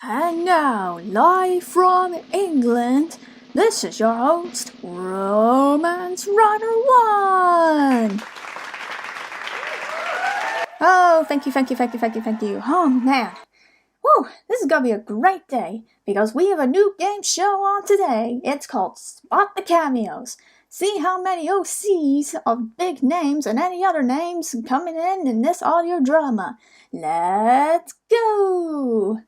And now, live from England, this is your host, RomanceWriter1! Oh, thank you. Oh, man. Whew, this is gonna be a great day, because we have a new game show on today. It's called Spot the Cameos. See how many OCs of big names and any other names coming in this audio drama. Let's go!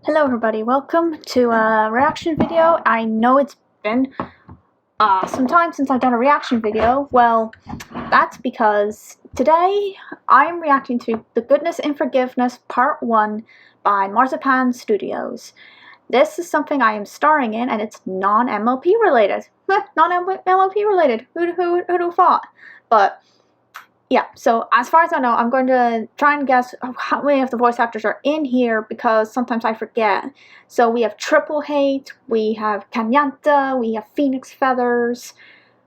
Hello everybody, welcome to a reaction video. I know it's been some time since I've done a reaction video. Well, that's because today I'm reacting to The Goodness and Forgiveness Part 1 by Marzipan Studios. This is something I am starring in and it's non-MLP related. Non-MLP related, who'd have thought? But yeah, so as far as I know, I'm going to try and guess how many of the voice actors are in here because sometimes I forget. So we have Triple Hate, we have Kanyanta, we have Phoenix Feathers,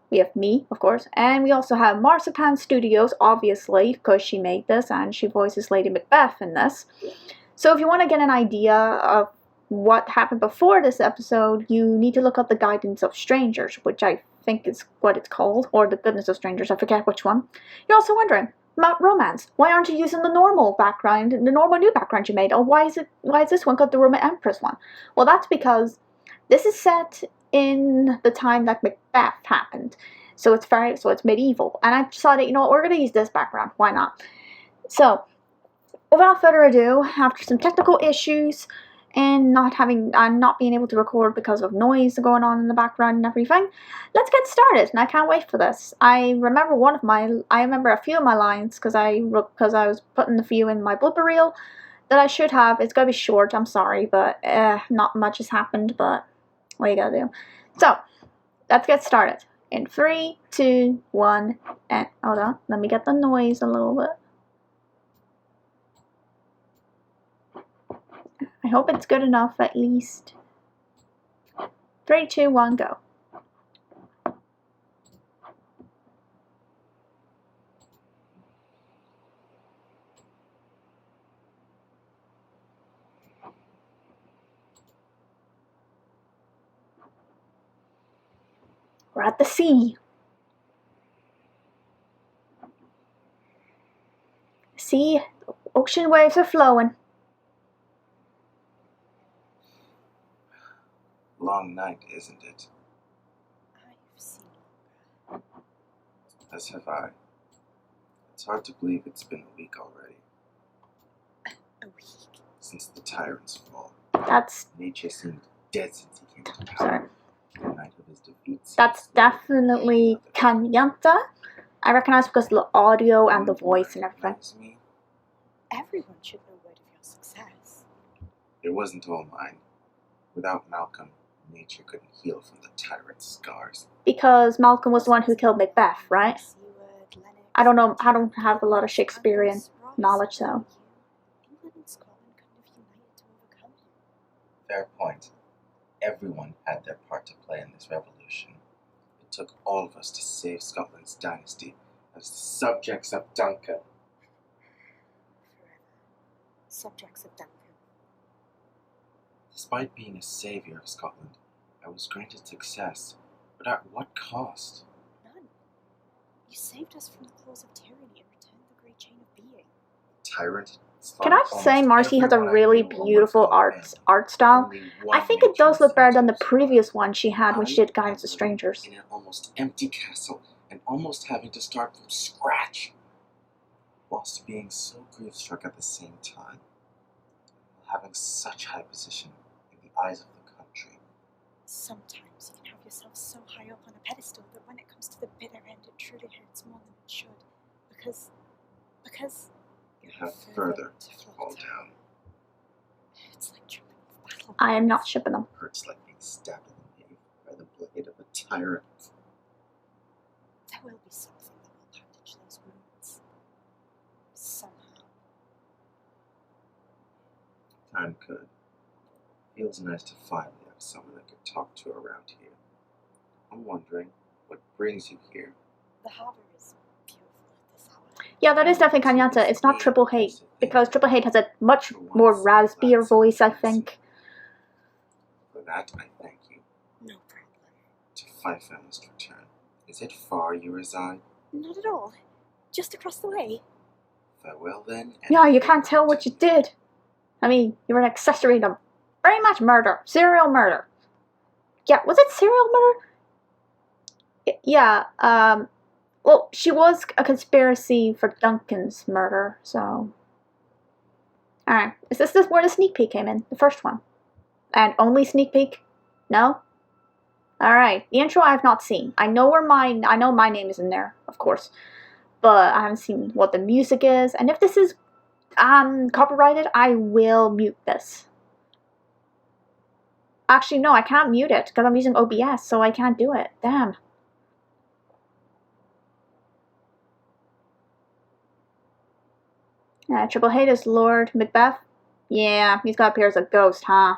we have me, of course, and we also have Marzipan Studios, obviously, because she made this and she voices Lady Macbeth in this. So if you want to get an idea of what happened before this episode, you need to look up The Guidance of Strangers, which I think is what it's called, or The Goodness of Strangers, I forget which one. You're also wondering about romance. Why aren't you using the normal background, the normal new background you made? Or why is this one called the Roman Empress one? Well, that's because this is set in the time that Macbeth happened. So it's medieval. And I decided, you know what, we're gonna use this background. Why not? So without further ado, after some technical issues and not being able to record because of noise going on in the background and everything, let's get started. And I can't wait for this. I remember a few of my lines because I was putting a few in my blooper reel that I should have. It's gonna be short. I'm sorry, but not much has happened. But what you gotta do? So let's get started. In 3, 2, 1, and hold on. Let me get the noise a little bit. I hope it's good enough, at least. 3, 2, 1, go. We're at the sea. See, ocean waves are flowing. Long night, isn't it? I've seen. As have I. It's hard to believe it's been a week already. A week? Since the tyrant's fall. That's... Nature seemed dead since he came to power. Sorry. The night of his defeat. That's definitely Kanyanta. I recognize because of the audio and the voice and everything. Everyone should know word of your success. It wasn't all mine. Without Malcolm, nature couldn't heal from the tyrant's scars. Because Malcolm was the one who killed Macbeth, right? I don't know. I don't have a lot of Shakespearean knowledge, though. England and Scotland couldn't have united to overcome him. Fair point. Everyone had their part to play in this revolution. It took all of us to save Scotland's dynasty as the subjects of Duncan. Forever. Subjects of Duncan. Despite being a savior of Scotland, I was granted success, but at what cost? None. You saved us from the claws of tyranny and returned the great chain of being. Tyrant. Can I just say Marcy has a really beautiful art style? I think it does look better than the previous one she had when she did Guidance of Strangers. In an almost empty castle and almost having to start from scratch, whilst being so grief-struck at the same time, having such high position in the eyes of the country. Sometimes you can have yourself so high up on a pedestal that when it comes to the bitter end, it truly hurts more than it should. Because You have further to fall down. It's like jumping off battle. I am not shipping them. Hurts like being stabbed in the knee by tyrant. There will be something that will bandage those wounds. Somehow. Time could. Feels nice to finally have someone I could talk to around here. I'm wondering, what brings you here? The harbor is beautiful at this hour. Yeah, that is definitely Kanyata. It's not Triple Hate, because Triple Hate has a much more raspier voice, I think. For that, I thank you. No problem. To Fife I must return. Is it far you reside? Not at all. Just across the way. Farewell then. Yeah, you can't tell what you did. I mean, you were an accessory to very much murder. Serial murder. Yeah, was it serial murder? Yeah, well, she was a conspiracy for Duncan's murder, so... Alright, is this where the sneak peek came in? The first one? And only sneak peek? No? Alright, the intro I have not seen. I know my name is in there, of course. But I haven't seen what the music is, and if this is copyrighted, I will mute this. Actually, no, I can't mute it, because I'm using OBS, so I can't do it. Damn. Triple Hate is Lord Macbeth. Yeah, he's got to appear as a ghost, huh?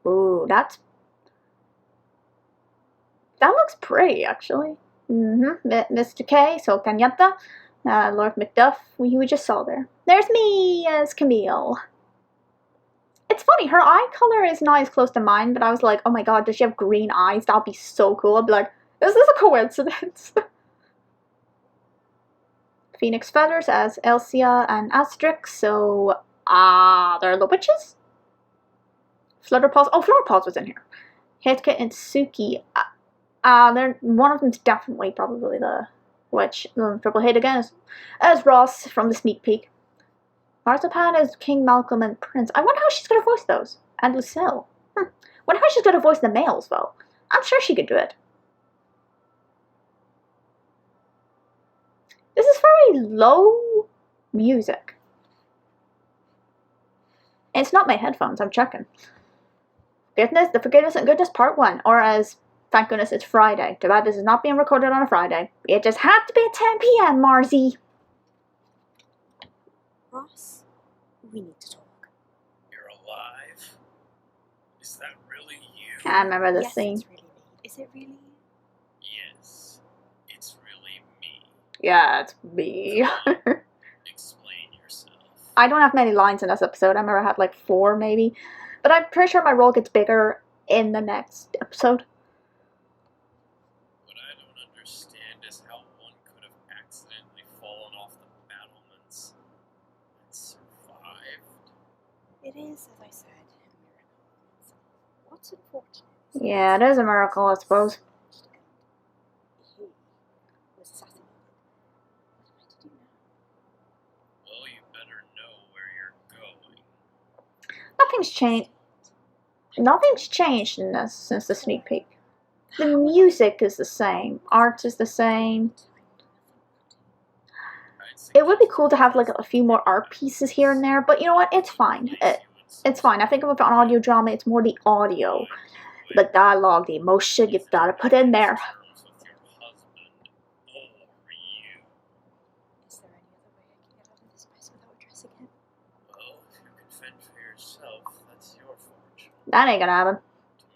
Ooh, that looks pretty, actually. Mr. K, so Kanyata, Lord Macduff, who we just saw there. There's me as Camille. It's funny, her eye color is not as close to mine, but I was like, oh my god, does she have green eyes? That'd be so cool. I'd be like, is this a coincidence? Phoenix Feathers as Elsia and Asterix, so, they're the witches? Flutterpaws, oh, Flutterpaws was in here. Hitka and Suki, one of them's definitely probably the witch. Triple Hate again as Ross from the sneak peek. Marzipan as King Malcolm and Prince. I wonder how she's gonna voice those. And Lucille. Wonder how she's gonna voice the males, though. I'm sure she could do it. This is very low music. It's not my headphones, I'm checking. The Forgiveness and Goodness Part 1, or as, thank goodness, it's Friday. Too bad this is not being recorded on a Friday. It just had to be at 10 p.m., Marzi. Ross, we need to talk. You're alive? Is that really you? I remember this Yes, scene. it's really me. Is it really you? Yes, it's really me. Yeah, it's me. Explain yourself. I don't have many lines in this episode. I remember I had like 4 maybe. But I'm pretty sure my role gets bigger in the next episode. What I don't understand is how one could have accidentally fallen off the battlements and survived. It is, as I said, a miracle. What's unfortunate? Yeah, it is a miracle, I suppose. He was assassinated. What am I to do now? Well, you better know where you're going. Nothing's changed. Nothing's changed in this since the sneak peek. The music is the same. Art is the same. It would be cool to have like a few more art pieces here and there, but you know what? It's fine. It's fine. I think with an audio drama, it's more the audio, the dialogue, the emotion you gotta put in there. Is there any other way I can get out of this mess without addressing him? Well, if you can fend for yourself, that's your fortune. That ain't gonna happen.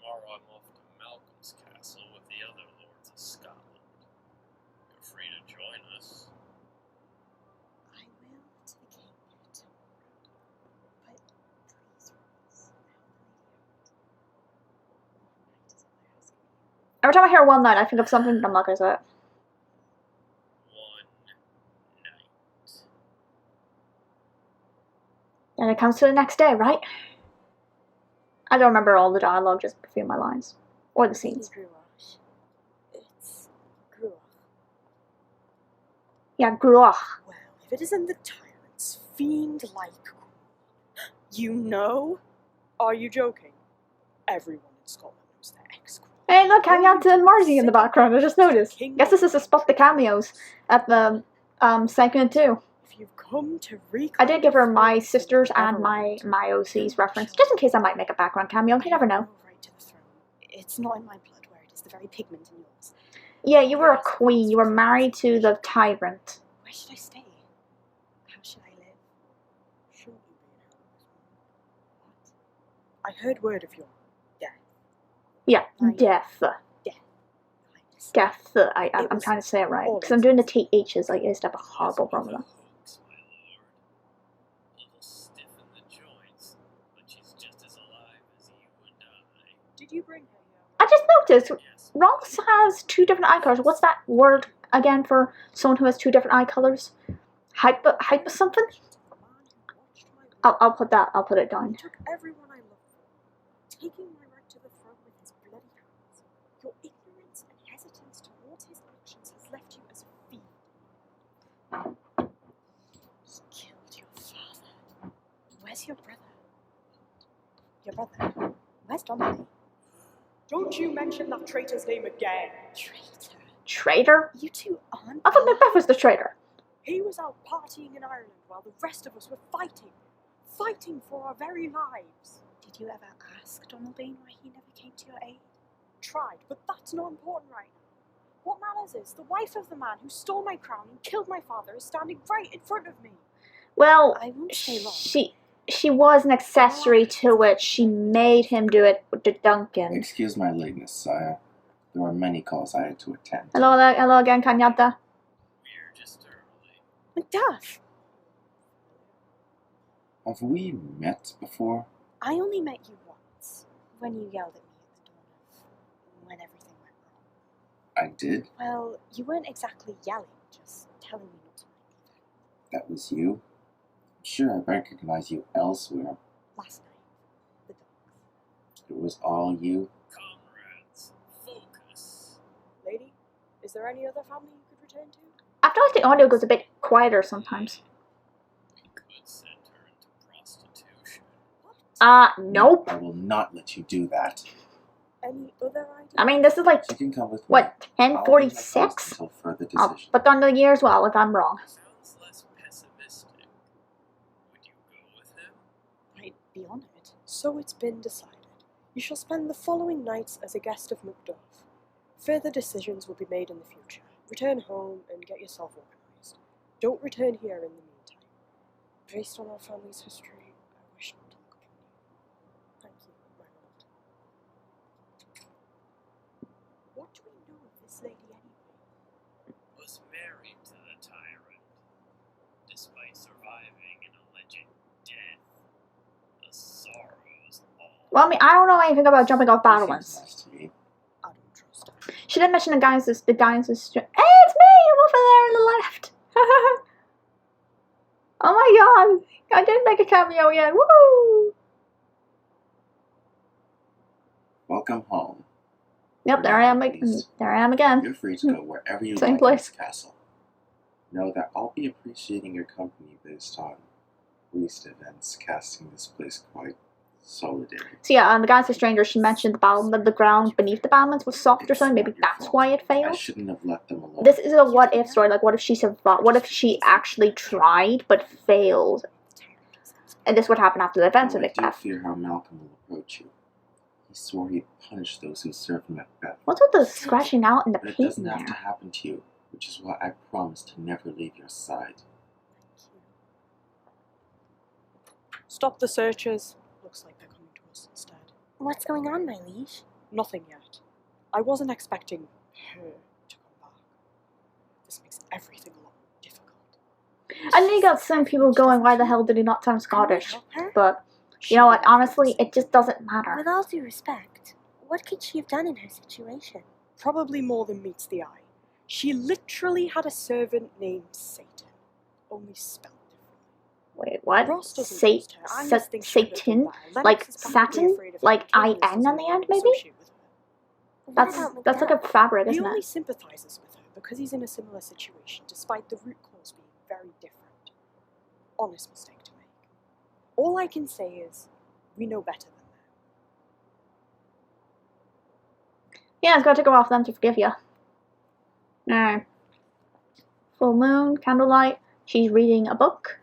Tomorrow I'm off to Malcolm's castle with the other lords of Scotland. You're free to join us. I will to the king tomorrow. But please, Ross, help the lady out. Every time I hear one night, I think of something, but I'm not gonna say it. One night. And it comes to the next day, right? I don't remember all the dialogue, just a few of my lines. Or the scenes. It's Gruach. Yeah, Gruach. Well, if it isn't the tyrant's fiend-like queen. You know? Are you joking? Everyone in Scotland knows their ex-queen. Hey, look, Kanyata and Marzi in the background, I just noticed. Guess this is to spot the cameos at the, segment 2. If you've come to I did give her my sisters and my OC's reference, just in case I might make a background cameo. You never know. Right to the throne It's not in my blood where it is the very pigment in yours. Yeah, you were a queen. You were married to the tyrant. Where should I stay? How should I live? Shouldn't you be in hell? What? I heard word of your death. Yeah, Right. death. Highness. Death. I'm trying to say it right. Because I'm doing the THs. Like, I used to have a horrible problem with that. Hooks, my lord. A little stiff in the joints, but she's just as alive as you and I. Did you bring her here? I just noticed, Yes. Ronks has 2 different eye colors. What's that word again for someone who has 2 different eye colors? Hyper something? The man who watched my I'll put it down. He took everyone I loved for, taking my right to the throne with his bloody hands. Your ignorance and hesitance towards his actions has left you as a fiend. He killed your father. Where's your brother? Your brother? Where's Dominic? Don't you mention that traitor's name again. Traitor? Traitor? You two aren't. I thought Macbeth was the traitor. He was out partying in Ireland while the rest of us were fighting for our very lives. Did you ever ask Donalbain why he never came to your aid? Tried, but that's not important right now. What matters is the wife of the man who stole my crown and killed my father is standing right in front of me. Well, I won't stay long. she was an accessory to it. She made him do it to Duncan. Excuse my lateness, sire. There were many calls I had to attend. Hello again, Kanyata. We're just early. Macduff! Have we met before? I only met you once, when you yelled at me at the dawn of when everything went wrong. I did? Well, you weren't exactly yelling, just telling me not to make me That was you? I'm sure I recognize you elsewhere. last night. The dogs. It was all you? Comrades, focus. Lady, is there any other family you could return to? I feel like the audio goes a bit quieter sometimes. We could send her into prostitution. What? Nope. I will not let you do that. Any other ideas? I mean, this is like, You can come with me. what, I'll be my 1046? host until further I'll decision. put down the year as well if I'm wrong. Sounds less pessimistic. Would you go with him? I'd be honored. So it's been decided. You shall spend the following nights as a guest of Macduff. Further decisions will be made in the future. Return home and get yourself organized. Don't return here in the meantime. Based on our family's history, I wish not to look upon you. Thank you, my lord. What do we know of this lady anyway? Was married to the tyrant, despite surviving an alleged death. The sorrows all. Well, I mean, I don't know anything about jumping off He seems battlements. nice to me. I don't trust her. She didn't mention the guys. Hey, it's me! I'm over there on the left. Oh my god! I didn't make a cameo yet. Woo! Welcome home. Yep, there I am. Please. There I am again. You're free to go wherever you Same like place. in this castle. Know that I'll be appreciating your company based on recent events, casting this place quite solitary. So yeah, the guys are strangers. She mentioned the ground beneath the battlements was soft or something. Maybe that's why it I failed. shouldn't have let them alone. This is a what if story. Like, what if she survived? What if she actually tried but failed? And this would happen after the events of Though I do Macbeth. fear how Malcolm will approach you. He swore he'd punish those who served Macbeth. What's with the scratching out in the But it paint doesn't have to there? happen to you, which is why I promise to never leave your side. Stop the searchers. Looks like they're coming to us instead. What's going on, my liege? Nothing yet. I wasn't expecting her to come back. This makes everything a lot more difficult. I know you got some people going, why the hell did he not sound Scottish? Help her? But, you know what, honestly, it just doesn't matter. With all due respect, what could she have done in her situation? Probably more than meets the eye. She literally had a servant named Satan, only spelled differently. Wait, what? Ross doesn't trust her. I just think she could have Satan? done better. Like Lennox is probably satin? afraid of her. Like Cameos IN on doesn't the want end, to maybe? associate with her. What That's about like a Macduff? fabric, He isn't only it? sympathizes with her because he's in a similar situation, despite the root cause being very different. Honest mistake to make. All I can say is, we know better than that. Yeah, it's gotta go off them to forgive you. Alright. Full moon, candlelight. She's reading a book.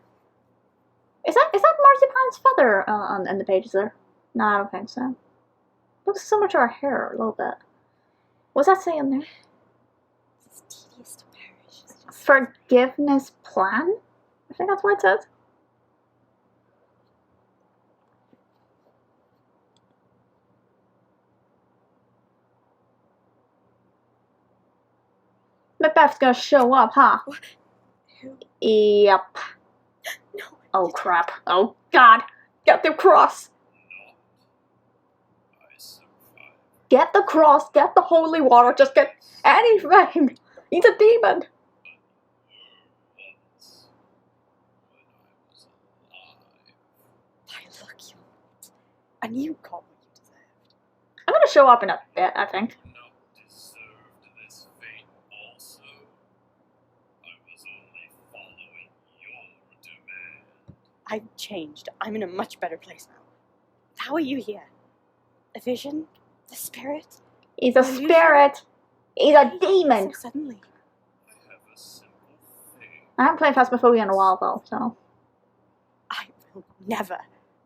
Is that Marzipan's feather on the pages there? No, I don't think so. Looks similar to our hair a little bit. What's that say in there? It's tedious to perish. It's just... Forgiveness plan? I think that's what it says. Macbeth's gonna show up, huh? What? Who? Yep. No. Oh you crap. Oh god. Get the cross. I survived. Get the cross. Get the holy water. Just get anything. He's a demon. Once, when I was alive. By luck you won't. And you got what you deserved. I'm gonna show up in a bit, I think. You not deserved this fate also. I was only following your demand. I've changed. I'm in a much better place now. How are you here? A vision? The spirit? He's a Illusion? spirit. He's a So demon. suddenly. I have a simple thing. I haven't played Phasmophobia in a while though, so. I will never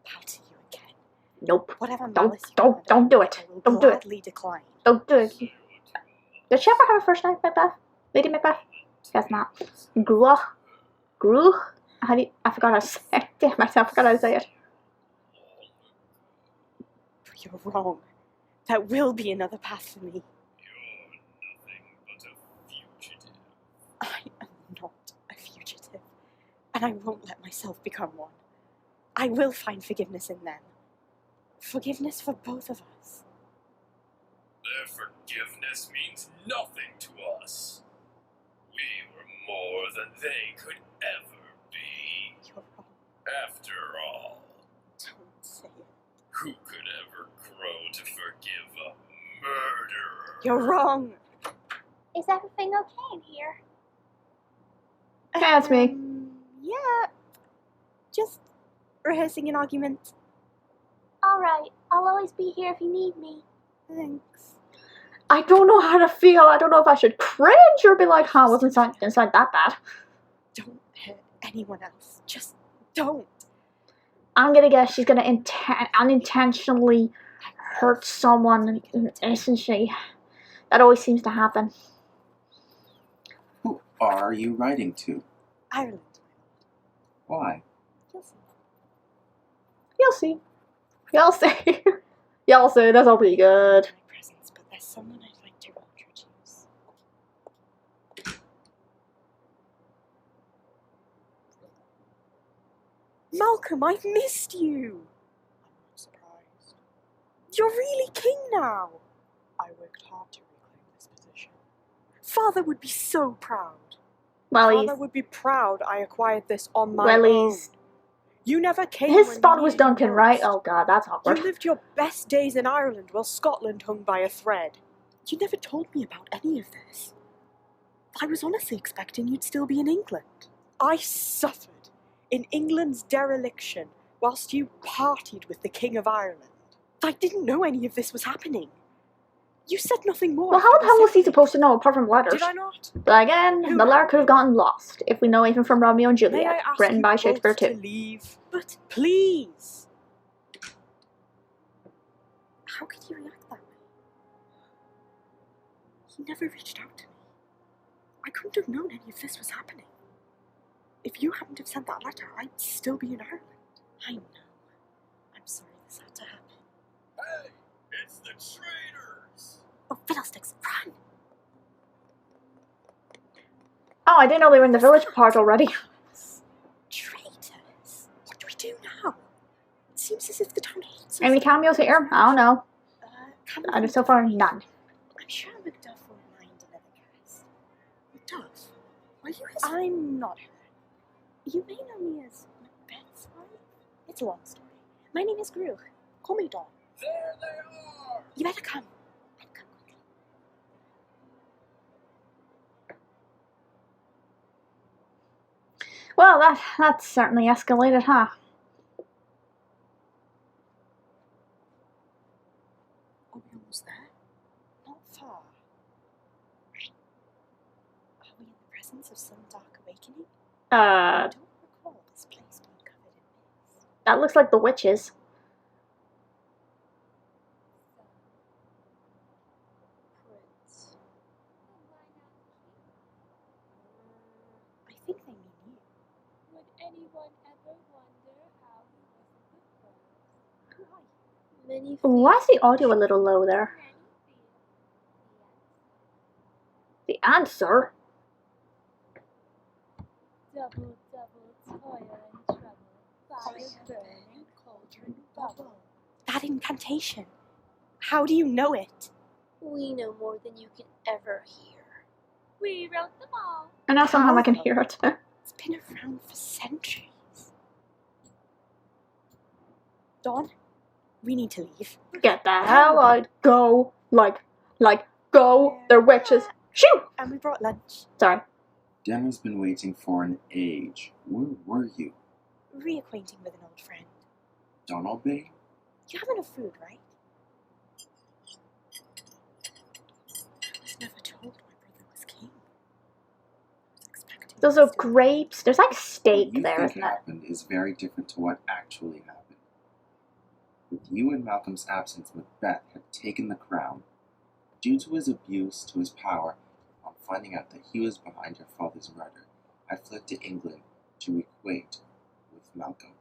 bow to you again. Nope. Whatever Don't- malice you don't- had, don't do it. I will Don't do it. gladly decline. Don't do it. Say what you want. Did she ever have a first name, Macbeth? Lady Macbeth? Guess not. Gruach? Gruach? How do you, I forgot how to say it. Damn myself, I forgot how to say it. But you're wrong. That will be another path for me. You're nothing but a fugitive. I am not a fugitive, and I won't let myself become one. I will find forgiveness in them. Forgiveness for both of us. Their forgiveness means nothing to us. We were more than they could ever be. You're wrong. After all, Don't say it. who could ever grow to forgive a murderer? You're wrong. Is everything okay in here? Yeah, it's me. Yeah. Just rehearsing an argument. Alright, I'll always be here if you need me. Thanks. I don't know how to feel. I don't know if I should cringe or be like, huh, wasn't inside that bad. Don't hurt anyone else. Just don't. I'm gonna guess she's gonna unintentionally hurt someone, isn't she? That always seems to happen. Who are you writing to? Ireland. Why? You'll see. You'll see. You'll see. You'll see. That's all pretty good. My presence, but there's someone I'd like to introduce. Malcolm, I've missed you! I'm not surprised. You're really king now! I worked hard to reclaim this position. Father would be so proud. Well, Father would be proud I acquired this on my well, own. he's You never came his when spot you was needed me Duncan, right? most. Oh god, that's awkward. You lived your best days in Ireland while Scotland hung by a thread. You never told me about any of this. I was honestly expecting you'd still be in England. I suffered in England's dereliction whilst you partied with the King of Ireland. I didn't know any of this was happening. You said nothing more. Well, how the after hell we was he separated. supposed to know apart from letters? Did I not? But again, Who the letter knows? could have gotten lost if we know anything from Romeo and May I Juliet, ask written you by both Shakespeare to too. leave? But please. How could you react that way? He never reached out to me. I couldn't have known any of this was happening. If you hadn't have sent that letter, I'd still be in Ireland. I know. I'm sorry this had to happen. Hey, it's the traitors! Oh, fiddlesticks, run! Oh, I didn't know they were in the village part already. Traitors. What do we do now? It seems as if the town hates us. Any cameos here? I don't know. Cameron, So far, none. I'm sure Macduff won't mind another guess. Macduff? Are you his... I'm not her. You may know me as Macbeth's wife. It's a long story. My name is Gru. Call me Dawn. There they are! You better come. Better come quickly. Well, that certainly escalated, huh? Are we almost there? Not far. Are we in the presence of some dark awakening? I don't recall this place being covered in mist. That looks like the witches. anyone ever wonder how he was before? Many Why is the audio a little low there? many The answer? double, toil and trouble. Fire burning, cauldron bubble. That incantation. How do you know it? We know more than you can ever hear. We wrote them all. And now somehow I can hear it. It's been around for centuries. Dawn, we need to leave. Get the hell out. Go. Like, go. They're witches. Shoot! And we brought lunch. Sorry. Dinner's been waiting for an age. Where were you? Reacquainting with an old friend. Donald Bay? You have enough food, right? I was never told my brother was king. I was expecting Those him are to still- grapes. There's like steak What you there, think isn't it? happened is very different to what actually happened. With you and Malcolm's absence, Macbeth had taken the crown. Due to his abuse to his power, on finding out that he was behind your father's murder, I fled to England to reacquaint with Malcolm.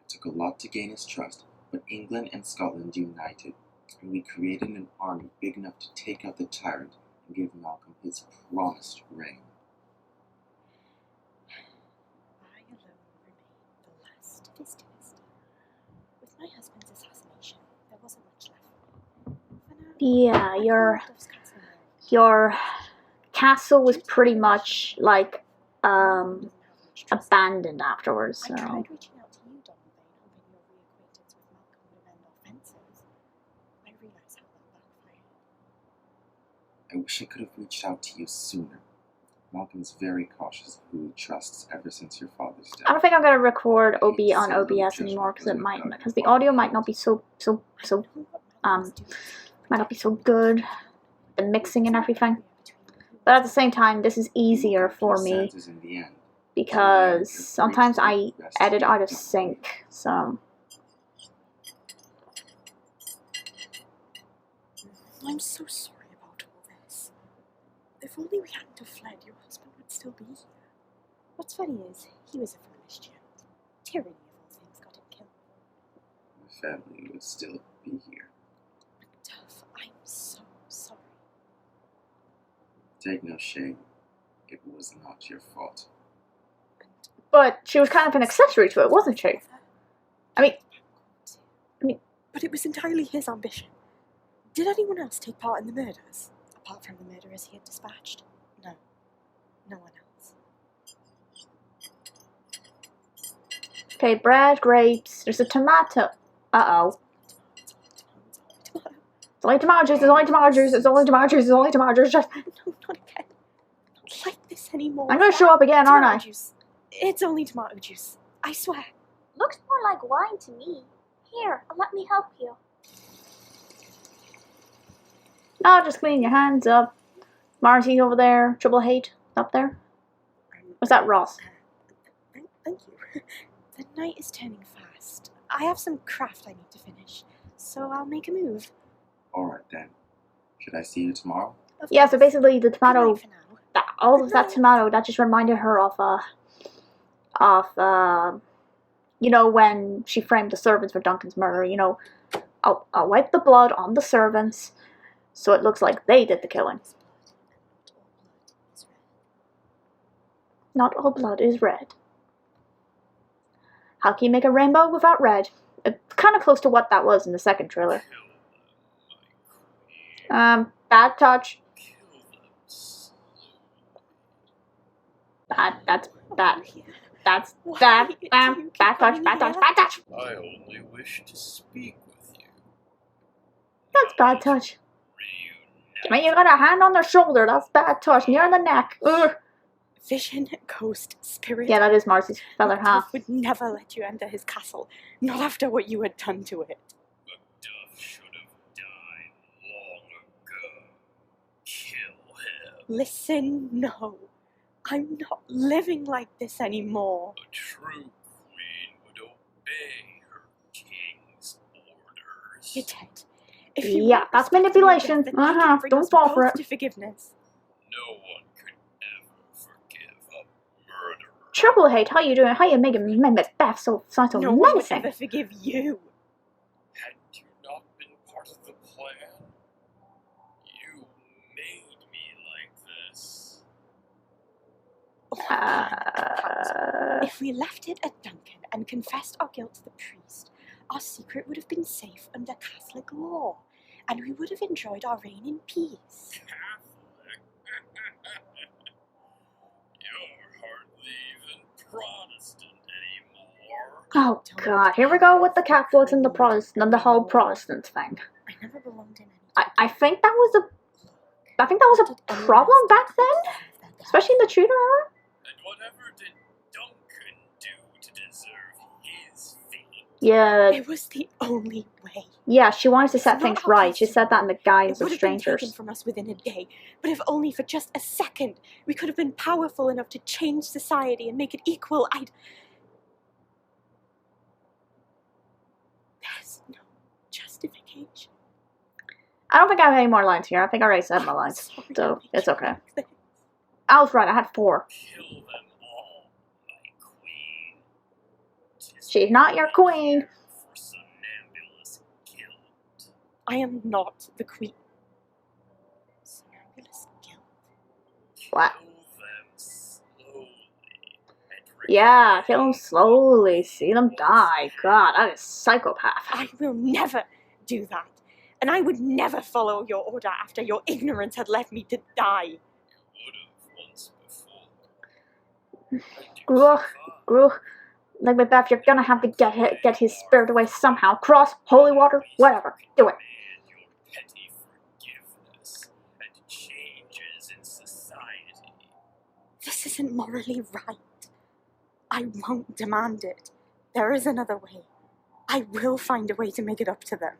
It took a lot to gain his trust, but England and Scotland united, and we created an army big enough to take out the tyrant and give Malcolm his promised reign. I alone remained the last of his dynasty. With my husband's assassination, there wasn't much left. For now, Yeah, I your called Duff's castle now. your castle was pretty much like Malcolm doesn't have much trust. abandoned afterwards. I So tried reaching out to you, Donald Bain, hoping your reacquaintance with Malcolm would end our fences. I realize how that backfired. I wish I could have reached out to you sooner. Malcolm's very cautious of who he trusts ever since your father's death. I don't think I'm gonna record OB on OBS anymore because the audio might not be so I know what Malcolm is doing. might not be so good, the mixing and everything. But at the same time, this is easier for me Santa's in the end. because sometimes I edit out of sync. So I'm so sorry about all this. If only we hadn't have fled, your husband would still be here. What's funny is, he was a foolish gent. Tyranny of all things got him killed. My family would still be here. Macduff, I'm so sorry. Take no shame. It was not your fault. And but she was kind of an accessory to it, wasn't she? I mean- But it was entirely his ambition. Did anyone else take part in the murders? Apart from the murderers he had dispatched? No. No one else. Okay, bread, grapes, there's a tomato. Uh-oh. Tomato. It's only tomato juice, it's only tomato juice, it's only tomato juice, it's only tomato juice. No, not again. Not like this anymore. I'm gonna show up again, aren't I? Tomato juice. It's only tomato juice. I swear. Looks more like wine to me. Here, let me help you. Oh, just clean your hands up. Marty over there, Triple Hate up there. Was that Ross? Thank you. The night is turning fast. I have some craft I need to finish, so I'll make a move. Alright then. Should I see you tomorrow? Of Yeah, so course. basically the Good tomato, night for now. all of that tomato, that just reminded her of you know, when she framed the servants for Duncan's murder, you know, I'll wipe the blood on the servants so it looks like they did the killing. Not all blood is red. How can you make a rainbow without red? It's kind of close to what that was in the second trailer. Kill them, my queen. Bad touch. Kill them slowly. That's Why bad do you keep touch, coming bad touch, here? bad touch. I only wish to speak with you. That's bad touch. I mean, you got a hand on their shoulder, that's bad touch, near the neck. Ugh. Vision, ghost, spirit. Yeah, that is Marcy's feather, huh? Macduff would never let you enter his castle, not after what you had done to it. Macduff should have died long ago. Kill him. Listen, no. I'm not living like this anymore. A true queen would obey her king's orders. You're dead. If you Yeah, won't that's respect me manipulation. again, then I can Uh-huh, bring don't us fall for both it. to forgiveness. No one could ever forgive a murderer. Triple H, how you doing? How you making Macbeth so No one would menacing? ever forgive you. Had you not been part of the plan, you made me like this. If we left it at Duncan and confessed our guilt to the priest, our secret would have been safe under Catholic law, and we would have enjoyed our reign in peace. Catholic? You're hardly even Protestant anymore. Oh God, here we go with the Catholics and the Protestant and the whole Protestant thing. I never belonged in any. I think that was a problem back then, especially in the Tudor era. And whatever did Duncan do to deserve his fate? Yeah, It was the only way. yeah, she wanted to set It's things not how right. She things said that in the guise It of would have been taken strangers. from us within a day, but if only for just a second, we could have been powerful enough to change society and make it equal. There's no justification. I don't think I have any more lines here. I think I already said my I'm lines, sorry I so made it's you okay. like this. I was right. I had 4. Kill them all, my queen. 'Tis She's not your queen. For somnambulous guilt. I am not the queen. Somnambulous guilt. What? Kill them slowly. And Yeah, kill them slowly. See them die. God, that is psychopath. I will never do that. And I would never follow your order after your ignorance had left me to die. You would have once before. And you Ugh, survived. ugh. Like Macbeth, you're gonna have to get his spirit away somehow. Cross, holy water, whatever. Do it. Demand your petty forgiveness and changes in society. This isn't morally right. I won't demand it. There is another way. I will find a way to make it up to them.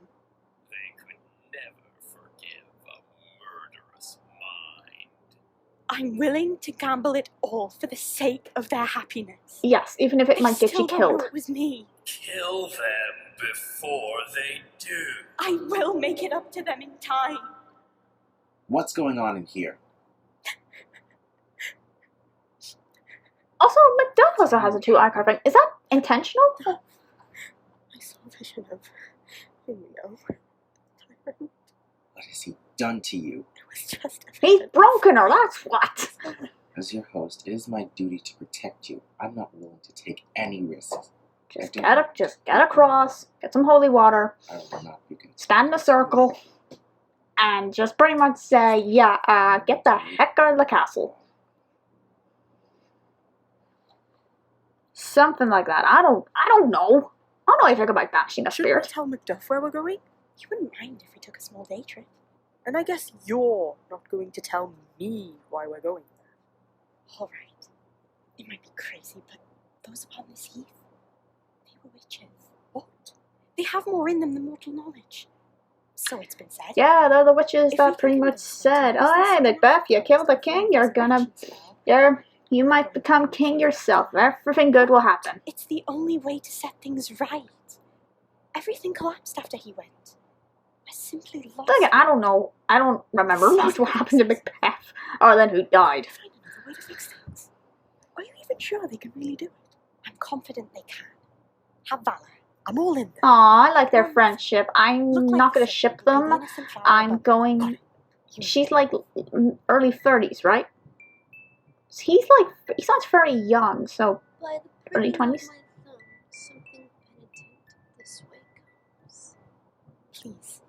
They could never forgive a murderous mind. I'm willing to gamble it all for the sake of their happiness. Yes, even if it They might get still you don't know killed. it was me. Kill them before they do. I will make it up to them in time. What's going on in here? Also, Macduff also has a 2-eye carving. Is that intentional? I saw a vision of, tyrant. What has he done to you? It was just a He's vision. broken her, that's what. As your host, it is my duty to protect you. I'm not willing to take any risks. Just get across, get some holy water, I will not be concerned. stand in a circle, and just pretty much say, yeah, get the heck out of the castle. Something like that. I don't know. I don't know anything about banishing a Shouldn't we spirit. tell Macduff where we're going? He wouldn't mind if we took a small day trip. And I guess you're not going to tell me why we're going there. All right. It might be crazy, but those upon this heath, they were witches. What? They have more in them than mortal knowledge. So it's been said. Yeah, they're the witches If that we pretty can much convince them said, to use oh this hey second Macbeth, you act killed the to king, find you're this gonna, action spell, you might become king yourself. Everything good will happen. it's the only way to set things right. Everything collapsed after he went. I simply lost. Then again, I don't know. I don't remember much what happened to Macbeth, other than who died. Find another way to fix things. Are you even sure they can really do it? I'm confident they can. Have valor. I'm all in there. Aw, I like their friendship. I'm Look like not gonna the ship thing, them. the innocent flower, I'm but got going. it. You She's know. like early 30s, right? He sounds very young, so By the Early pricking of 20s? my thumb, something penitent this way comes. Please.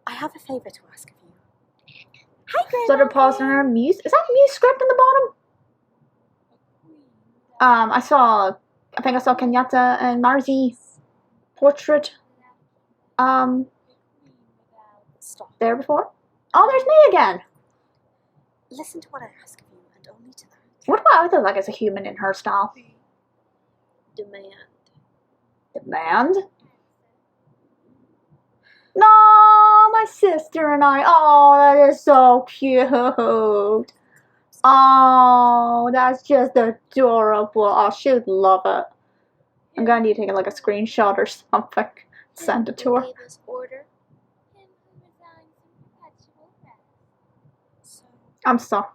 I have a favor to ask of you. Hi, Grandma. Flutter paws in her muse. Is that muse script in the bottom? A queen without I think I saw Kenyatta and Marzi portrait a queen without Stop. there before. Oh, there's me again. Listen to what I ask of you, and only to that. What do I look like as a human in her style? demand. Demand? No, my sister and I. Oh, that is so cute. Oh, that's just adorable. Oh, she would love it. I'm gonna need to take like a screenshot or something. Send it to her. Gave us order. Him who resigns in perpetual rest. So, I'm sorry.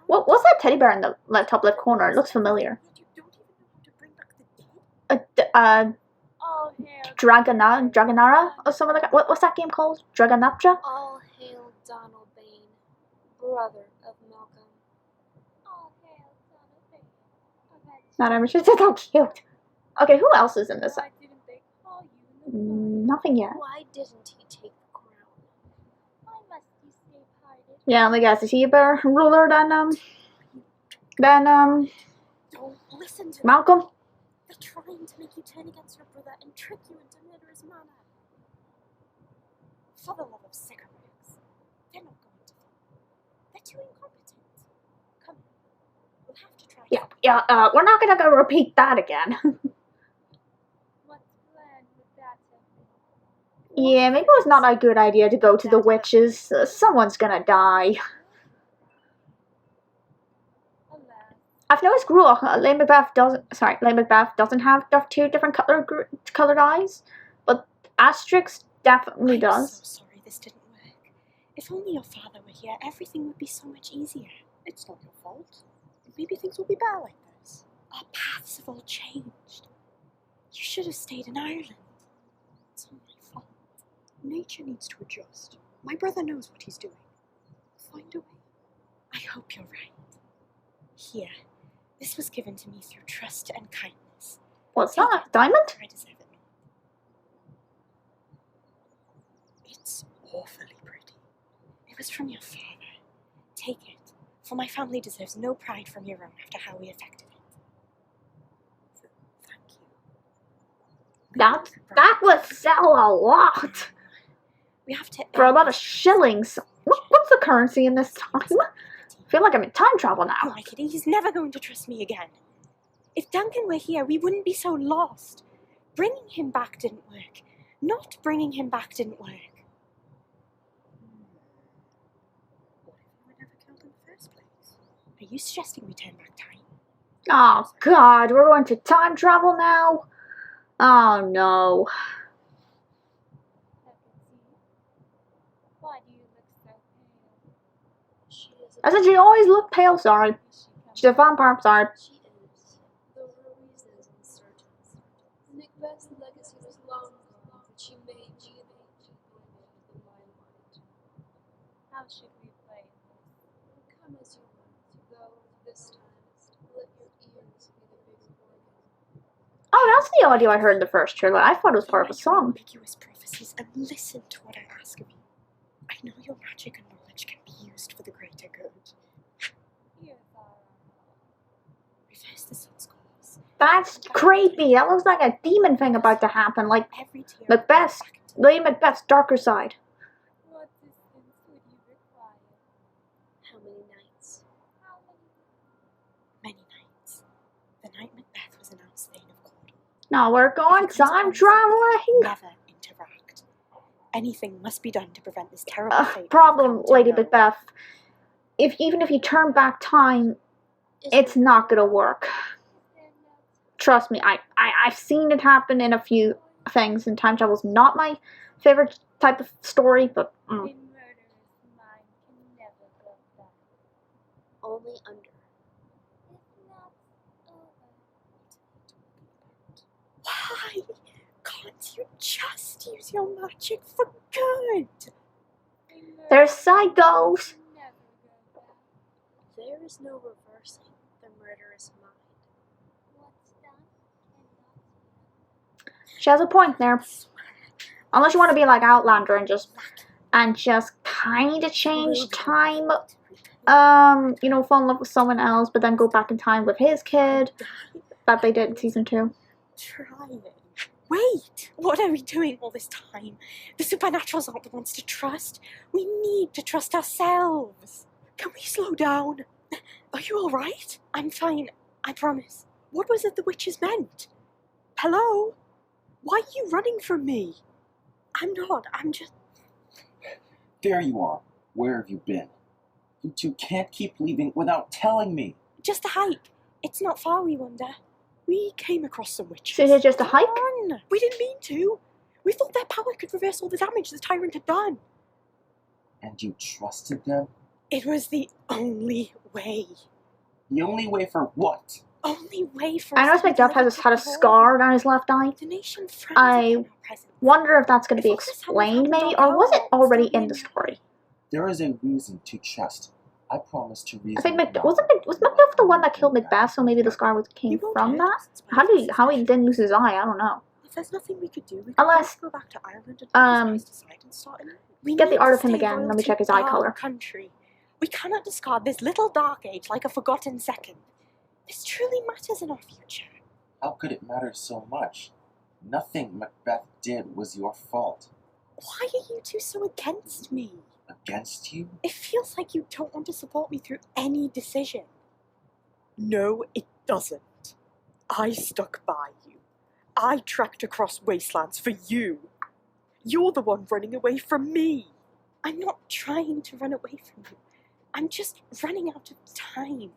What's that teddy bear in the top left corner? It looks familiar. you don't All hail Dragonara or something like that. What's that game called? Dragonaptra? All hail Donald Bane, brother of Malcolm. all hail Donald Bane. Not ever should say that cute. Okay, who else is in this? Why didn't they call you in the Nothing yet. Why didn't he take the crown? Why must you stay parted? Yeah, I guess is he a better ruler than Don't listen to them. Malcolm? They're trying to make you turn against your brother and trick you into murderous manner. For the love of cigarettes, they're not going to fall. They're too incompetent. Come on, we'll have to try. Yeah, we're not gonna go repeat that again. What's planned with that? Yeah, maybe it was not a good idea to go to the witches. Someone's gonna die. Alas, I've noticed Lady Macbeth doesn't have two different colored eyes, but Asterix definitely I'm does. so sorry this didn't work. If only your father were here, everything would be so much easier. It's not your fault. Maybe things will be better like this. Our paths have all changed. You should have stayed in Ireland. It's all my fault. Nature needs to adjust. My brother knows what he's doing. Find a way. I hope you're right. Here, this was given to me through trust and kindness. What's that? Diamond? I deserve it. It's awfully pretty. It was from your father. Take it, for my family deserves no pride from your own after how we affected it. Thank you. That would sell a lot. We have to For a lot of shillings. What's the currency in this time? I feel like I'm in time travel now. Like it, he's never going to trust me again. If Duncan were here, we wouldn't be so lost. Bringing him back didn't work. Not bringing him back didn't work. What if we were never killed in the first place? Are you suggesting we turn back time? Oh god, we're going to time travel now? Oh no. let me see. Why do you look so pale? She is I said she always looked pale, sorry. Is she coming? She's a vampire, sorry. She is, though her reason is uncertain. Macbeth's legacy was long gone, but she may be an ancient woman in my mind. How should we play this? Come as you want, though this time, let your ears be the bigger organ. Oh, that's the audio I heard in the first trailer. I thought it was part of a song. Ambiguous prophecies and listen to what I ask of you. I know your magic and knowledge can be used for the greater good. Here's our Reverse the sun's course. That's creepy. That looks like a demon thing about to happen, like Every tear Macbeth. back into Lady Macbeth's darker side. what distance would you require? How many nights? How many? many nights. The night Macbeth was announced Thane of Cawdor. Now we're going If it comes time down to traveling. it, never interact. Anything must be done to prevent this terrible fate. Problem, Lady Macbeth. Even if you turn back time, it's not gonna work. Is there no Trust me, I've seen it happen in a few things, and time travel's not my favorite type of story, but A murderous mind can never go back. Only under. It's not over. Why can't you just use your magic for good? A murderous there's psychos. can never go back. There is no reversing the murderous mind. What's done cannot be undone. She has a point there. Unless you want to be like Outlander and just kind of change time. You know, fall in love with someone else, but then go back in time with his kid. That they did in season 2. Trying. Wait! What are we doing all this time? The supernaturals aren't the ones to trust. We need to trust ourselves. Can we slow down? Are you alright? I'm fine, I promise. What was it the witches meant? Hello? Why are you running from me? I'm not, I'm just... There you are. Where have you been? You two can't keep leaving without telling me. just a hike. It's not far, we wonder. We came across some witches. So is it just a Come hike? on. We didn't mean to. We thought their power could reverse all the damage the tyrant had done. And you trusted them? It was the only way. The only way for what? only way for I us noticed to be Macduff had delivered a to scar down his left eye. the nation frowns I upon our presence. wonder if that's going to If be all this hadn't explained, maybe, happened or was it on our already watch, in the story? There is a reason to trust. I promise to reason. I think was Macduff the one that killed Macbeth? So maybe the scar came You won't from hurt that. us in spite How of he suspicion. didn't lose his eye? I don't know. If there's nothing we could do, we could Unless, go back to Ireland and put this place aside and start anew. We get the need art to of him stay again. loyal Let me to check his eye our color. country. We cannot discard this little dark age like a forgotten second. This truly matters in our future. How could it matter so much? Nothing Macbeth did was your fault. Why are you two so against me? Against you? It feels like you don't want to support me through any decision. No, it doesn't. I stuck by you. I trekked across wastelands for you. You're the one running away from me. I'm not trying to run away from you. I'm just running out of time.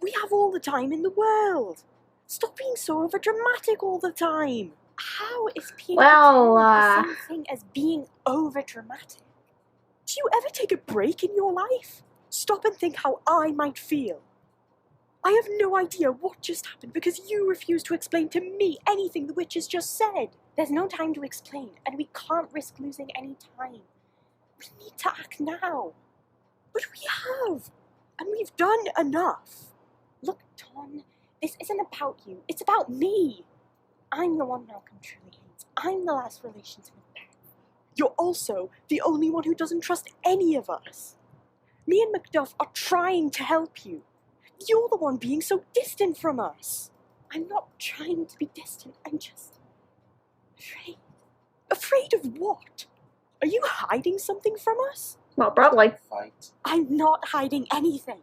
We have all the time in the world. Stop being so overdramatic all the time. How is being the same thing as being overdramatic? Do you ever take a break in your life? Stop and think how I might feel. I have no idea what just happened because you refuse to explain to me anything the witch has just said. There's no time to explain, and we can't risk losing any time. We need to act now. But we have, and we've done enough. Look, Ton, this isn't about you. It's about me. I'm the one Malcolm truly hates. I'm the last relation to Macbeth. You're also the only one who doesn't trust any of us. Me and Macduff are trying to help you. You're the one being so distant from us. I'm not trying to be distant. I'm just afraid. Afraid of what? Are you hiding something from us? Well, probably. Fight. I'm not hiding anything.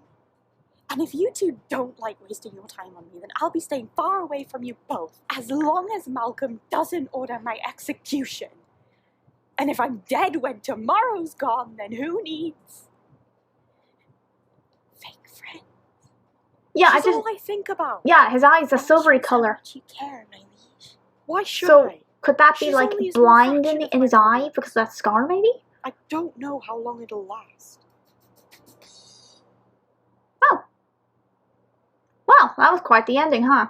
And if you two don't like wasting your time on me, then I'll be staying far away from you both, as long as Malcolm doesn't order my execution. And if I'm dead when tomorrow's gone, then who needs fake friends? Yeah, That's all I think about. Yeah, his eyes a And silvery shows how color. much you care, my liege. Why should So I? could that be She's like only a small blind fraction in of his my eye life. because of that scar, maybe? I don't know how long it'll last. Oh. Well, that was quite the ending, huh?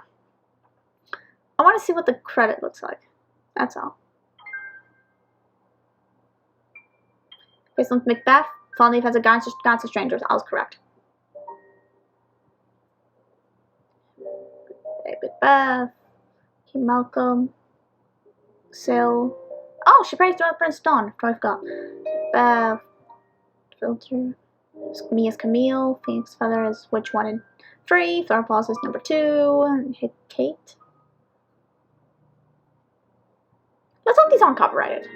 I want to see what the credit looks like. That's all. Based on Macbeth, Fondly has a Guide to Strangers. I was correct. Okay, Macbeth. King Malcolm. Sil. Oh, she praised Prince Dawn. I forgot. Macbeth. Filter. Mia's Camille. Phoenix Feather is Witch 1 and 3. Flower Pulse is number 2. Hit Kate. Let's hope these aren't copyrighted.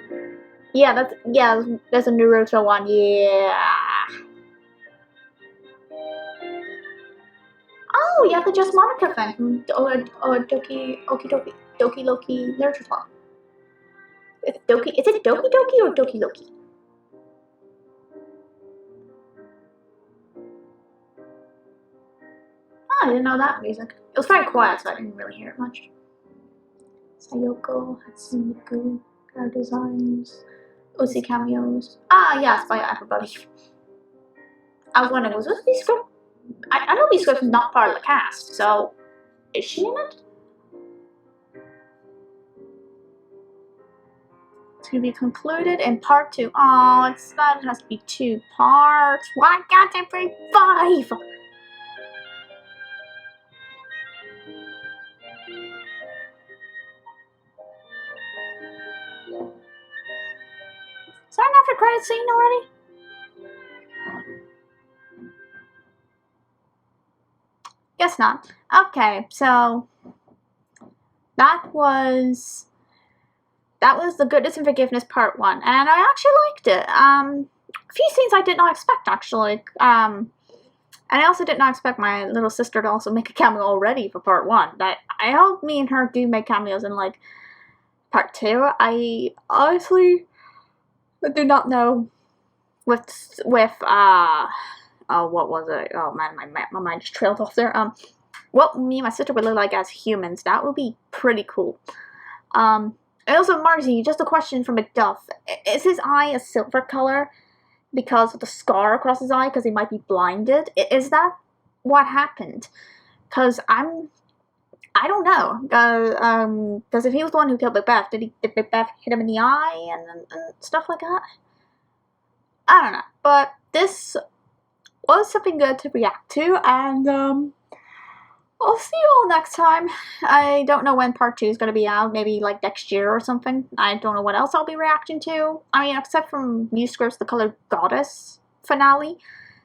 Yeah, there's a Naruto one. Yeah. Oh, yeah, the Just Monica thing from Doki Loki Literature Club. Is it Doki Doki or Doki Loki? Oh, I didn't know that music. It was very quiet, so I didn't really hear it much. Sayoko, Hatsumiko, Girl Designs, OC Cameos. Ah, yes, by everybody. I was wondering, was this B-Script? I know B-Script is not part of the cast, so is she in it? It's gonna be concluded in part 2. Oh, it has to be 2 parts. Why can't I bring 5? Is that an after credit scene already? Guess not. Okay, so that was The Goodness and Forgiveness Part 1, and I actually liked it. A few scenes I did not expect, actually. And I also did not expect my little sister to also make a cameo already for Part 1. I hope me and her do make cameos in, like, Part 2. I honestly do not know what was it? Oh man, my mind just trailed off there. What me and my sister would look like as humans. That would be pretty cool. And also, Marcy, just a question for Macduff. Is his eye a silver color because of the scar across his eye because he might be blinded? Is that what happened? Cause I don't know. Because if he was the one who killed Macbeth, did Macbeth hit him in the eye and stuff like that? I don't know. But this was something good to react to, and I'll see you all next time. I don't know when part 2 is going to be out, maybe like next year or something. I don't know what else I'll be reacting to. I mean, except from Newscript's The Colored Goddess finale.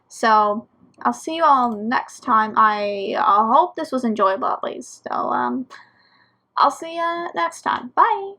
So, I'll see you all next time. I hope this was enjoyable at least. So, I'll see you next time. Bye!